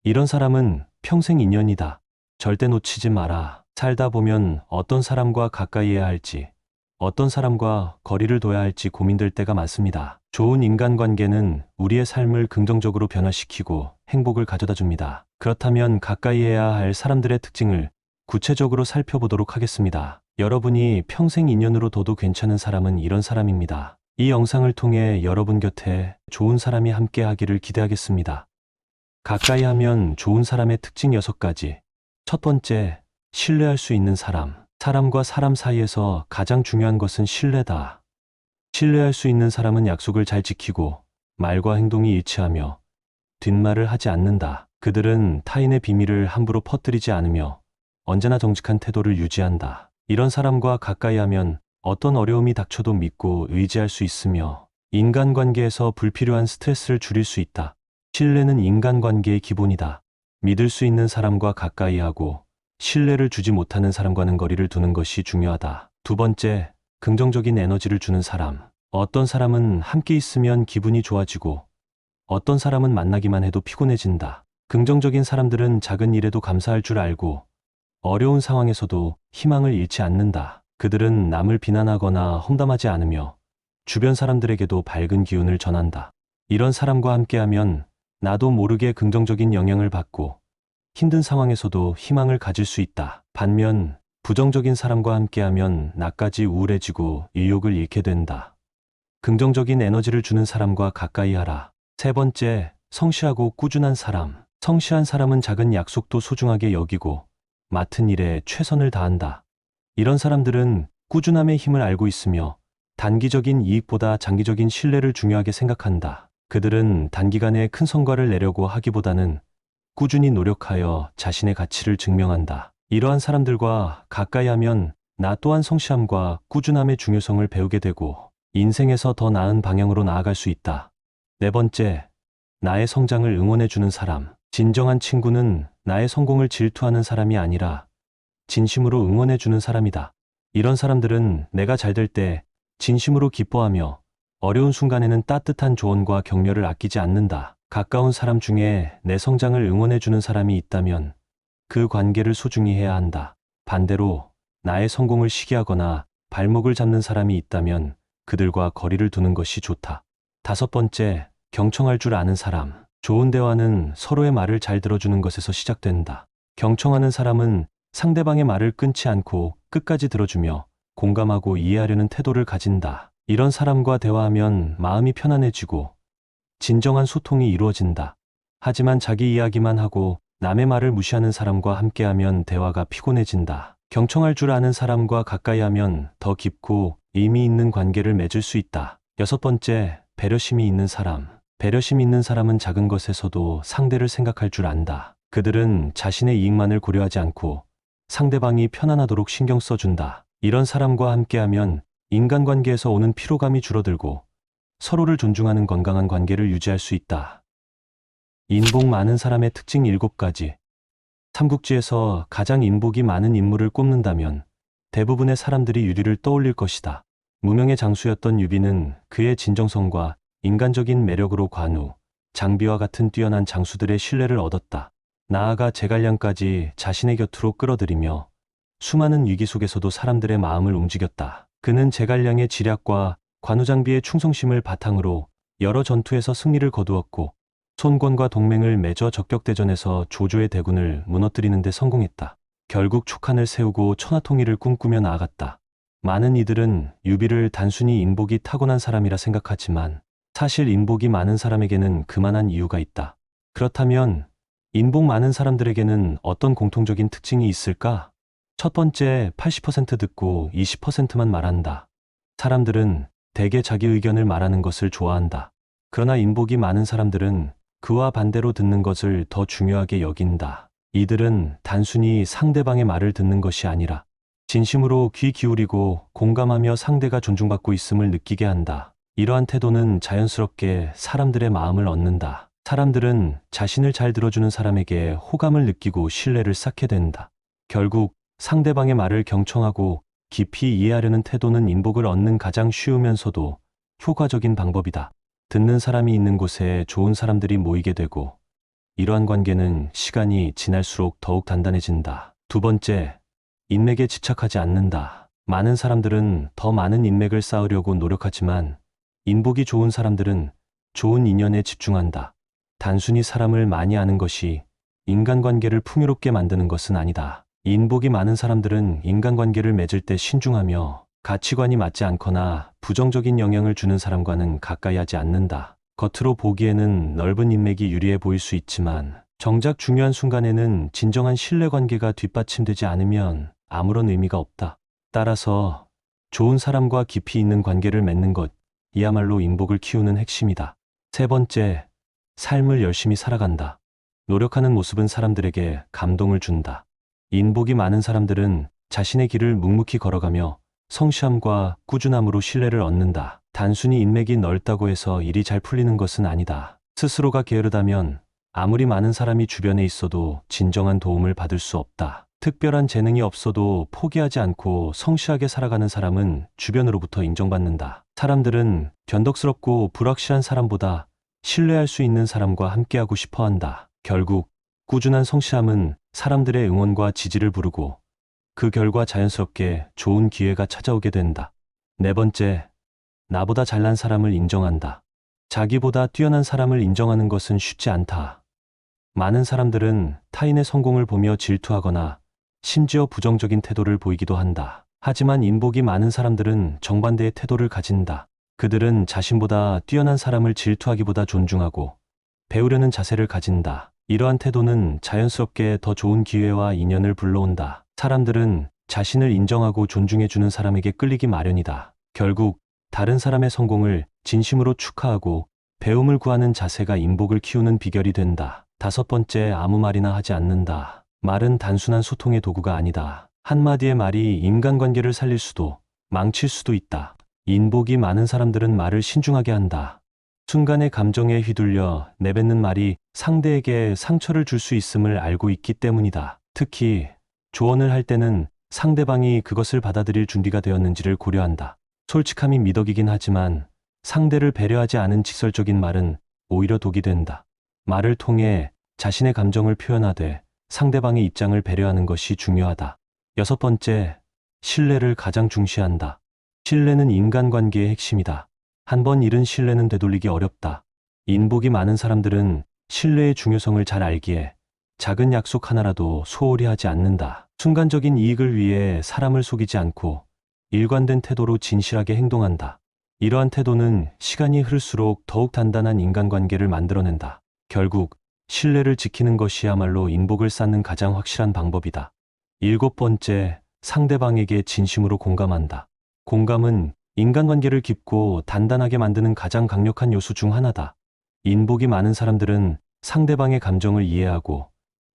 이런 사람은 평생 인연이다. 절대 놓치지 마라. 살다 보면 어떤 사람과 가까이 해야 할지, 어떤 사람과 거리를 둬야 할지 고민될 때가 많습니다. 좋은 인간관계는 우리의 삶을 긍정적으로 변화시키고 행복을 가져다 줍니다. 그렇다면 가까이 해야 할 사람들의 특징을 구체적으로 살펴보도록 하겠습니다. 여러분이 평생 인연으로 둬도 괜찮은 사람은 이런 사람입니다. 이 영상을 통해 여러분 곁에 좋은 사람이 함께 하기를 기대하겠습니다. 가까이 하면 좋은 사람의 특징 6가지. 첫 번째, 신뢰할 수 있는 사람. 사람과 사람 사이에서 가장 중요한 것은 신뢰다. 신뢰할 수 있는 사람은 약속을 잘 지키고 말과 행동이 일치하며 뒷말을 하지 않는다. 그들은 타인의 비밀을 함부로 퍼뜨리지 않으며 언제나 정직한 태도를 유지한다. 이런 사람과 가까이 하면 어떤 어려움이 닥쳐도 믿고 의지할 수 있으며 인간관계에서 불필요한 스트레스를 줄일 수 있다. 신뢰는 인간관계의 기본이다. 믿을 수 있는 사람과 가까이 하고 신뢰를 주지 못하는 사람과는 거리를 두는 것이 중요하다. 두 번째, 긍정적인 에너지를 주는 사람. 어떤 사람은 함께 있으면 기분이 좋아지고 어떤 사람은 만나기만 해도 피곤해진다. 긍정적인 사람들은 작은 일에도 감사할 줄 알고 어려운 상황에서도 희망을 잃지 않는다. 그들은 남을 비난하거나 험담하지 않으며 주변 사람들에게도 밝은 기운을 전한다. 이런 사람과 함께하면 나도 모르게 긍정적인 영향을 받고 힘든 상황에서도 희망을 가질 수 있다. 반면 부정적인 사람과 함께하면 나까지 우울해지고 의욕을 잃게 된다. 긍정적인 에너지를 주는 사람과 가까이 하라. 세 번째, 성실하고 꾸준한 사람. 성실한 사람은 작은 약속도 소중하게 여기고 맡은 일에 최선을 다한다. 이런 사람들은 꾸준함의 힘을 알고 있으며 단기적인 이익보다 장기적인 신뢰를 중요하게 생각한다. 그들은 단기간에 큰 성과를 내려고 하기보다는 꾸준히 노력하여 자신의 가치를 증명한다. 이러한 사람들과 가까이 하면 나 또한 성실함과 꾸준함의 중요성을 배우게 되고 인생에서 더 나은 방향으로 나아갈 수 있다. 네 번째, 나의 성장을 응원해주는 사람. 진정한 친구는 나의 성공을 질투하는 사람이 아니라 진심으로 응원해주는 사람이다. 이런 사람들은 내가 잘 될 때 진심으로 기뻐하며 어려운 순간에는 따뜻한 조언과 격려를 아끼지 않는다. 가까운 사람 중에 내 성장을 응원해주는 사람이 있다면 그 관계를 소중히 해야 한다. 반대로 나의 성공을 시기하거나 발목을 잡는 사람이 있다면 그들과 거리를 두는 것이 좋다. 다섯 번째, 경청할 줄 아는 사람. 좋은 대화는 서로의 말을 잘 들어주는 것에서 시작된다. 경청하는 사람은 상대방의 말을 끊지 않고 끝까지 들어주며 공감하고 이해하려는 태도를 가진다. 이런 사람과 대화하면 마음이 편안해지고 진정한 소통이 이루어진다. 하지만 자기 이야기만 하고 남의 말을 무시하는 사람과 함께하면 대화가 피곤해진다. 경청할 줄 아는 사람과 가까이 하면 더 깊고 의미 있는 관계를 맺을 수 있다. 여섯 번째, 배려심이 있는 사람. 배려심 있는 사람은 작은 것에서도 상대를 생각할 줄 안다. 그들은 자신의 이익만을 고려하지 않고 상대방이 편안하도록 신경 써준다. 이런 사람과 함께하면 인간관계에서 오는 피로감이 줄어들고 서로를 존중하는 건강한 관계를 유지할 수 있다. 인복 많은 사람의 특징 7가지. 삼국지에서 가장 인복이 많은 인물을 꼽는다면 대부분의 사람들이 유리를 떠올릴 것이다. 무명의 장수였던 유비는 그의 진정성과 인간적인 매력으로 관우, 장비와 같은 뛰어난 장수들의 신뢰를 얻었다. 나아가 제갈량까지 자신의 곁으로 끌어들이며 수많은 위기 속에서도 사람들의 마음을 움직였다. 그는 제갈량의 지략과 관우장비의 충성심을 바탕으로 여러 전투에서 승리를 거두었고 손권과 동맹을 맺어 적격대전에서 조조의 대군을 무너뜨리는 데 성공했다. 결국 촉한을 세우고 천하통일을 꿈꾸며 나아갔다. 많은 이들은 유비를 단순히 인복이 타고난 사람이라 생각하지만 사실 인복이 많은 사람에게는 그만한 이유가 있다. 그렇다면 인복 많은 사람들에게는 어떤 공통적인 특징이 있을까? 첫 번째, 80% 듣고 20%만 말한다. 사람들은 대개 자기 의견을 말하는 것을 좋아한다. 그러나 인복이 많은 사람들은 그와 반대로 듣는 것을 더 중요하게 여긴다. 이들은 단순히 상대방의 말을 듣는 것이 아니라 진심으로 귀 기울이고 공감하며 상대가 존중받고 있음을 느끼게 한다. 이러한 태도는 자연스럽게 사람들의 마음을 얻는다. 사람들은 자신을 잘 들어주는 사람에게 호감을 느끼고 신뢰를 쌓게 된다. 결국 상대방의 말을 경청하고 깊이 이해하려는 태도는 인복을 얻는 가장 쉬우면서도 효과적인 방법이다. 듣는 사람이 있는 곳에 좋은 사람들이 모이게 되고 이러한 관계는 시간이 지날수록 더욱 단단해진다. 두 번째, 인맥에 집착하지 않는다. 많은 사람들은 더 많은 인맥을 쌓으려고 노력하지만 인복이 좋은 사람들은 좋은 인연에 집중한다. 단순히 사람을 많이 아는 것이 인간관계를 풍요롭게 만드는 것은 아니다. 인복이 많은 사람들은 인간관계를 맺을 때 신중하며 가치관이 맞지 않거나 부정적인 영향을 주는 사람과는 가까이 하지 않는다. 겉으로 보기에는 넓은 인맥이 유리해 보일 수 있지만 정작 중요한 순간에는 진정한 신뢰관계가 뒷받침되지 않으면 아무런 의미가 없다. 따라서 좋은 사람과 깊이 있는 관계를 맺는 것, 이야말로 인복을 키우는 핵심이다. 세 번째, 삶을 열심히 살아간다. 노력하는 모습은 사람들에게 감동을 준다. 인복이 많은 사람들은 자신의 길을 묵묵히 걸어가며 성실함과 꾸준함으로 신뢰를 얻는다. 단순히 인맥이 넓다고 해서 일이 잘 풀리는 것은 아니다. 스스로가 게으르다면 아무리 많은 사람이 주변에 있어도 진정한 도움을 받을 수 없다. 특별한 재능이 없어도 포기하지 않고 성실하게 살아가는 사람은 주변으로부터 인정받는다. 사람들은 변덕스럽고 불확실한 사람보다 신뢰할 수 있는 사람과 함께하고 싶어 한다. 결국 꾸준한 성실함은 사람들의 응원과 지지를 부르고 그 결과 자연스럽게 좋은 기회가 찾아오게 된다. 네 번째, 나보다 잘난 사람을 인정한다. 자기보다 뛰어난 사람을 인정하는 것은 쉽지 않다. 많은 사람들은 타인의 성공을 보며 질투하거나 심지어 부정적인 태도를 보이기도 한다. 하지만 인복이 많은 사람들은 정반대의 태도를 가진다. 그들은 자신보다 뛰어난 사람을 질투하기보다 존중하고 배우려는 자세를 가진다. 이러한 태도는 자연스럽게 더 좋은 기회와 인연을 불러온다. 사람들은 자신을 인정하고 존중해주는 사람에게 끌리기 마련이다. 결국 다른 사람의 성공을 진심으로 축하하고 배움을 구하는 자세가 인복을 키우는 비결이 된다. 다섯 번째, 아무 말이나 하지 않는다. 말은 단순한 소통의 도구가 아니다. 한마디의 말이 인간관계를 살릴 수도 망칠 수도 있다. 인복이 많은 사람들은 말을 신중하게 한다. 순간의 감정에 휘둘려 내뱉는 말이 상대에게 상처를 줄 수 있음을 알고 있기 때문이다. 특히 조언을 할 때는 상대방이 그것을 받아들일 준비가 되었는지를 고려한다. 솔직함이 미덕이긴 하지만 상대를 배려하지 않은 직설적인 말은 오히려 독이 된다. 말을 통해 자신의 감정을 표현하되 상대방의 입장을 배려하는 것이 중요하다. 여섯 번째, 신뢰를 가장 중시한다. 신뢰는 인간관계의 핵심이다. 한번 잃은 신뢰는 되돌리기 어렵다. 인복이 많은 사람들은 신뢰의 중요성을 잘 알기에 작은 약속 하나라도 소홀히 하지 않는다. 순간적인 이익을 위해 사람을 속이지 않고 일관된 태도로 진실하게 행동한다. 이러한 태도는 시간이 흐를수록 더욱 단단한 인간관계를 만들어낸다. 결국 신뢰를 지키는 것이야말로 인복을 쌓는 가장 확실한 방법이다. 일곱 번째, 상대방에게 진심으로 공감한다. 공감은 인간관계를 깊고 단단하게 만드는 가장 강력한 요소 중 하나다. 인복이 많은 사람들은 상대방의 감정을 이해하고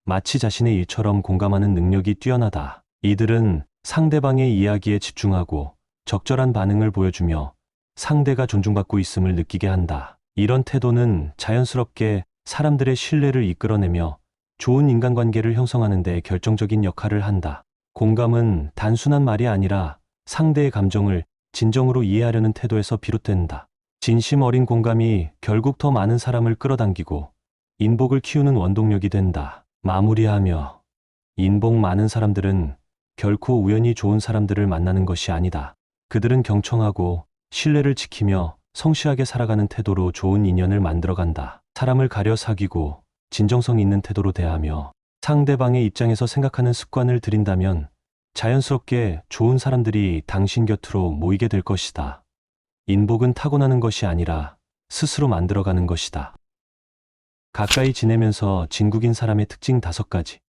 마치 자신의 일처럼 공감하는 능력이 뛰어나다. 이들은 상대방의 이야기에 집중하고 적절한 반응을 보여주며 상대가 존중받고 있음을 느끼게 한다. 이런 태도는 자연스럽게 사람들의 신뢰를 이끌어내며 좋은 인간관계를 형성하는 데 결정적인 역할을 한다. 공감은 단순한 말이 아니라 상대의 감정을 진정으로 이해하려는 태도에서 비롯된다. 진심 어린 공감이 결국 더 많은 사람을 끌어당기고 인복을 키우는 원동력이 된다. 마무리하며, 인복 많은 사람들은 결코 우연히 좋은 사람들을 만나는 것이 아니다. 그들은 경청하고 신뢰를 지키며 성실하게 살아가는 태도로 좋은 인연을 만들어간다. 사람을 가려 사귀고 진정성 있는 태도로 대하며 상대방의 입장에서 생각하는 습관을 들인다면 자연스럽게 좋은 사람들이 당신 곁으로 모이게 될 것이다. 인복은 타고나는 것이 아니라 스스로 만들어가는 것이다. 가까이 지내면서 진국인 사람의 특징 5가지.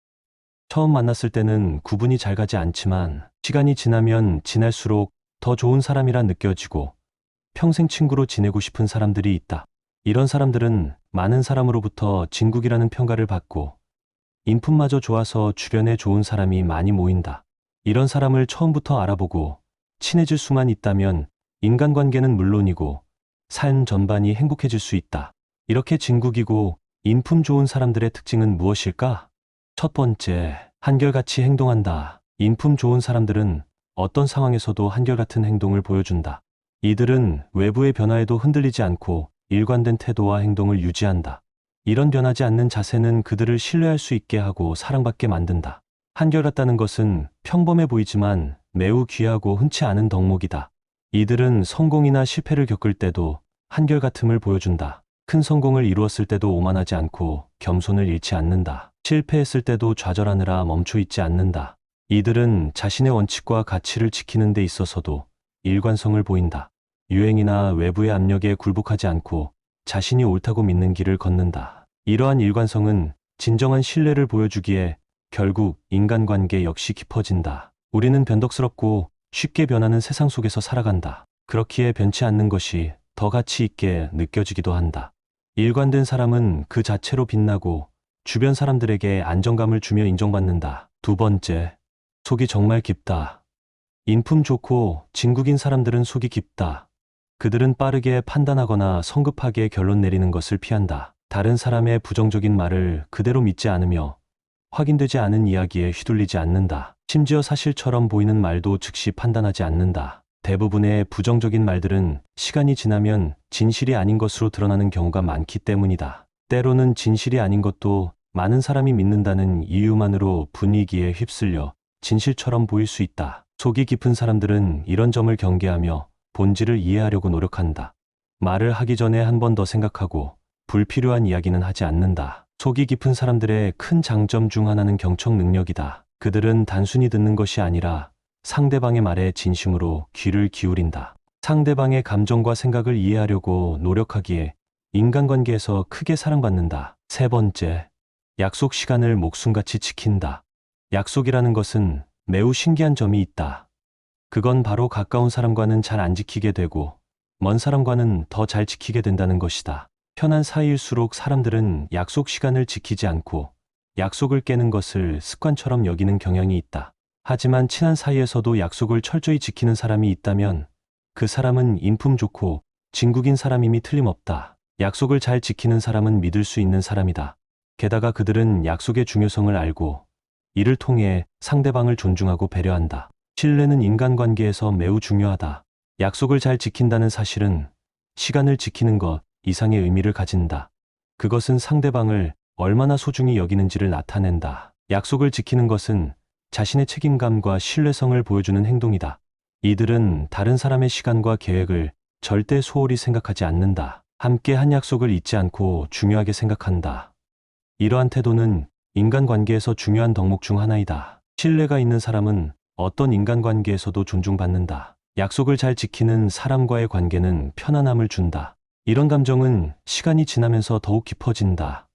처음 만났을 때는 구분이 잘 가지 않지만 시간이 지나면 지날수록 더 좋은 사람이라 느껴지고 평생 친구로 지내고 싶은 사람들이 있다. 이런 사람들은 많은 사람으로부터 진국이라는 평가를 받고 인품마저 좋아서 주변에 좋은 사람이 많이 모인다. 이런 사람을 처음부터 알아보고 친해질 수만 있다면 인간관계는 물론이고 삶 전반이 행복해질 수 있다. 이렇게 진국이고 인품 좋은 사람들의 특징은 무엇일까? 첫 번째, 한결같이 행동한다. 인품 좋은 사람들은 어떤 상황에서도 한결같은 행동을 보여준다. 이들은 외부의 변화에도 흔들리지 않고 일관된 태도와 행동을 유지한다. 이런 변하지 않는 자세는 그들을 신뢰할 수 있게 하고 사랑받게 만든다. 한결같다는 것은 평범해 보이지만 매우 귀하고 흔치 않은 덕목이다. 이들은 성공이나 실패를 겪을 때도 한결같음을 보여준다. 큰 성공을 이루었을 때도 오만하지 않고 겸손을 잃지 않는다. 실패했을 때도 좌절하느라 멈춰 있지 않는다. 이들은 자신의 원칙과 가치를 지키는 데 있어서도 일관성을 보인다. 유행이나 외부의 압력에 굴복하지 않고 자신이 옳다고 믿는 길을 걷는다. 이러한 일관성은 진정한 신뢰를 보여주기에 결국 인간관계 역시 깊어진다. 우리는 변덕스럽고 쉽게 변하는 세상 속에서 살아간다. 그렇기에 변치 않는 것이 더 가치 있게 느껴지기도 한다. 일관된 사람은 그 자체로 빛나고 주변 사람들에게 안정감을 주며 인정받는다. 두 번째, 속이 정말 깊다. 인품 좋고 진국인 사람들은 속이 깊다. 그들은 빠르게 판단하거나 성급하게 결론 내리는 것을 피한다. 다른 사람의 부정적인 말을 그대로 믿지 않으며 확인되지 않은 이야기에 휘둘리지 않는다. 심지어 사실처럼 보이는 말도 즉시 판단하지 않는다. 대부분의 부정적인 말들은 시간이 지나면 진실이 아닌 것으로 드러나는 경우가 많기 때문이다. 때로는 진실이 아닌 것도 많은 사람이 믿는다는 이유만으로 분위기에 휩쓸려 진실처럼 보일 수 있다. 속이 깊은 사람들은 이런 점을 경계하며 본질을 이해하려고 노력한다. 말을 하기 전에 한 번 더 생각하고 불필요한 이야기는 하지 않는다. 속이 깊은 사람들의 큰 장점 중 하나는 경청 능력이다. 그들은 단순히 듣는 것이 아니라 상대방의 말에 진심으로 귀를 기울인다. 상대방의 감정과 생각을 이해하려고 노력하기에 인간관계에서 크게 사랑받는다. 세 번째, 약속 시간을 목숨같이 지킨다. 약속이라는 것은 매우 신기한 점이 있다. 그건 바로 가까운 사람과는 잘 안 지키게 되고 먼 사람과는 더 잘 지키게 된다는 것이다. 편한 사이일수록 사람들은 약속 시간을 지키지 않고 약속을 깨는 것을 습관처럼 여기는 경향이 있다. 하지만 친한 사이에서도 약속을 철저히 지키는 사람이 있다면 그 사람은 인품 좋고 진국인 사람임이 틀림없다. 약속을 잘 지키는 사람은 믿을 수 있는 사람이다. 게다가 그들은 약속의 중요성을 알고 이를 통해 상대방을 존중하고 배려한다. 신뢰는 인간관계에서 매우 중요하다. 약속을 잘 지킨다는 사실은 시간을 지키는 것 이상의 의미를 가진다. 그것은 상대방을 얼마나 소중히 여기는지를 나타낸다. 약속을 지키는 것은 자신의 책임감과 신뢰성을 보여주는 행동이다. 이들은 다른 사람의 시간과 계획을 절대 소홀히 생각하지 않는다. 함께 한 약속을 잊지 않고 중요하게 생각한다. 이러한 태도는 인간관계에서 중요한 덕목 중 하나이다. 신뢰가 있는 사람은 어떤 인간관계에서도 존중받는다. 약속을 잘 지키는 사람과의 관계는 편안함을 준다. 이런 감정은 시간이 지나면서 더욱 깊어진다.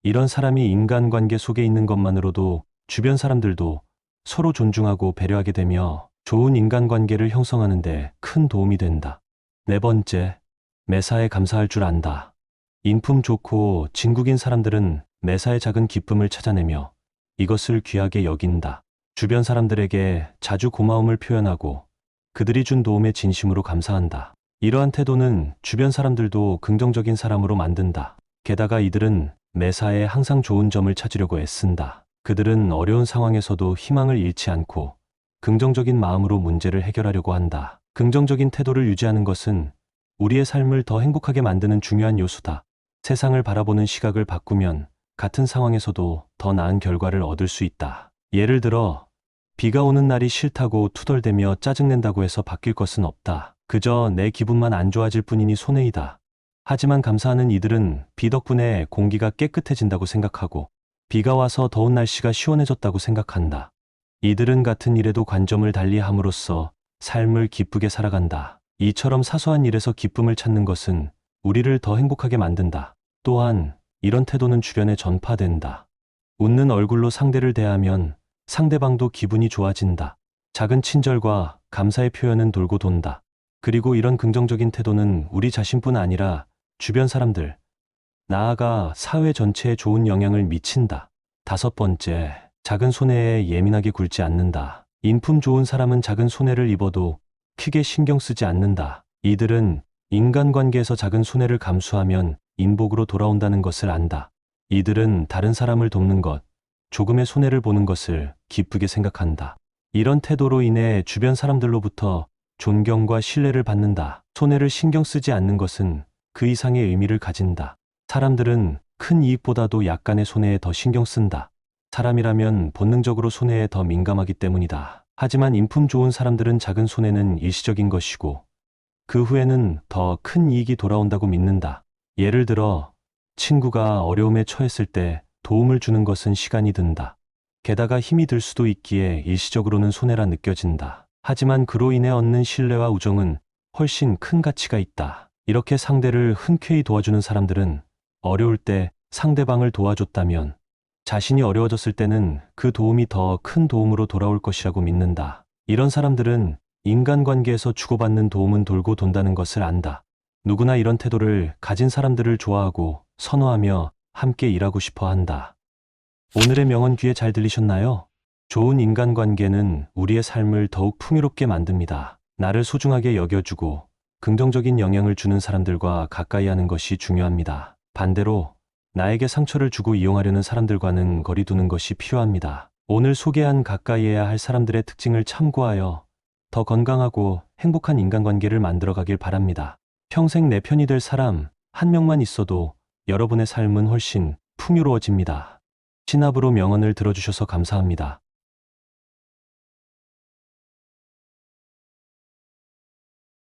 이런 사람이 인간관계 속에 있는 것만으로도 주변 사람들도 서로 존중하고 배려하게 되며 좋은 인간관계를 형성하는 데 큰 도움이 된다. 네 번째, 매사에 감사할 줄 안다. 인품 좋고 진국인 사람들은 매사에 작은 기쁨을 찾아내며 이것을 귀하게 여긴다. 주변 사람들에게 자주 고마움을 표현하고 그들이 준 도움에 진심으로 감사한다. 이러한 태도는 주변 사람들도 긍정적인 사람으로 만든다. 게다가 이들은 매사에 항상 좋은 점을 찾으려고 애쓴다. 그들은 어려운 상황에서도 희망을 잃지 않고 긍정적인 마음으로 문제를 해결하려고 한다. 긍정적인 태도를 유지하는 것은 우리의 삶을 더 행복하게 만드는 중요한 요소다. 세상을 바라보는 시각을 바꾸면 같은 상황에서도 더 나은 결과를 얻을 수 있다. 예를 들어, 비가 오는 날이 싫다고 투덜대며 짜증낸다고 해서 바뀔 것은 없다. 그저 내 기분만 안 좋아질 뿐이니 손해이다. 하지만 감사하는 이들은 비 덕분에 공기가 깨끗해진다고 생각하고 비가 와서 더운 날씨가 시원해졌다고 생각한다. 이들은 같은 일에도 관점을 달리 함으로써 삶을 기쁘게 살아간다. 이처럼 사소한 일에서 기쁨을 찾는 것은 우리를 더 행복하게 만든다. 또한 이런 태도는 주변에 전파된다. 웃는 얼굴로 상대를 대하면 상대방도 기분이 좋아진다. 작은 친절과 감사의 표현은 돌고 돈다. 그리고 이런 긍정적인 태도는 우리 자신뿐 아니라 주변 사람들, 나아가 사회 전체에 좋은 영향을 미친다. 다섯 번째, 작은 손해에 예민하게 굴지 않는다. 인품 좋은 사람은 작은 손해를 입어도 크게 신경 쓰지 않는다. 이들은 인간관계에서 작은 손해를 감수하면 인복으로 돌아온다는 것을 안다. 이들은 다른 사람을 돕는 것, 조금의 손해를 보는 것을 기쁘게 생각한다. 이런 태도로 인해 주변 사람들로부터 존경과 신뢰를 받는다. 손해를 신경 쓰지 않는 것은 그 이상의 의미를 가진다. 사람들은 큰 이익보다도 약간의 손해에 더 신경 쓴다. 사람이라면 본능적으로 손해에 더 민감하기 때문이다. 하지만 인품 좋은 사람들은 작은 손해는 일시적인 것이고 그 후에는 더 큰 이익이 돌아온다고 믿는다. 예를 들어 친구가 어려움에 처했을 때 도움을 주는 것은 시간이 든다. 게다가 힘이 들 수도 있기에 일시적으로는 손해라 느껴진다. 하지만 그로 인해 얻는 신뢰와 우정은 훨씬 큰 가치가 있다. 이렇게 상대를 흔쾌히 도와주는 사람들은 어려울 때 상대방을 도와줬다면 자신이 어려워졌을 때는 그 도움이 더 큰 도움으로 돌아올 것이라고 믿는다. 이런 사람들은 인간관계에서 주고받는 도움은 돌고 돈다는 것을 안다. 누구나 이런 태도를 가진 사람들을 좋아하고 선호하며 함께 일하고 싶어 한다. 오늘의 명언 귀에 잘 들리셨나요? 좋은 인간관계는 우리의 삶을 더욱 풍요롭게 만듭니다. 나를 소중하게 여겨주고 긍정적인 영향을 주는 사람들과 가까이 하는 것이 중요합니다. 반대로 나에게 상처를 주고 이용하려는 사람들과는 거리 두는 것이 필요합니다. 오늘 소개한 가까이 해야 할 사람들의 특징을 참고하여 더 건강하고 행복한 인간관계를 만들어가길 바랍니다. 평생 내 편이 될 사람 한 명만 있어도 여러분의 삶은 훨씬 풍요로워집니다. 신압으로 명언을 들어주셔서 감사합니다.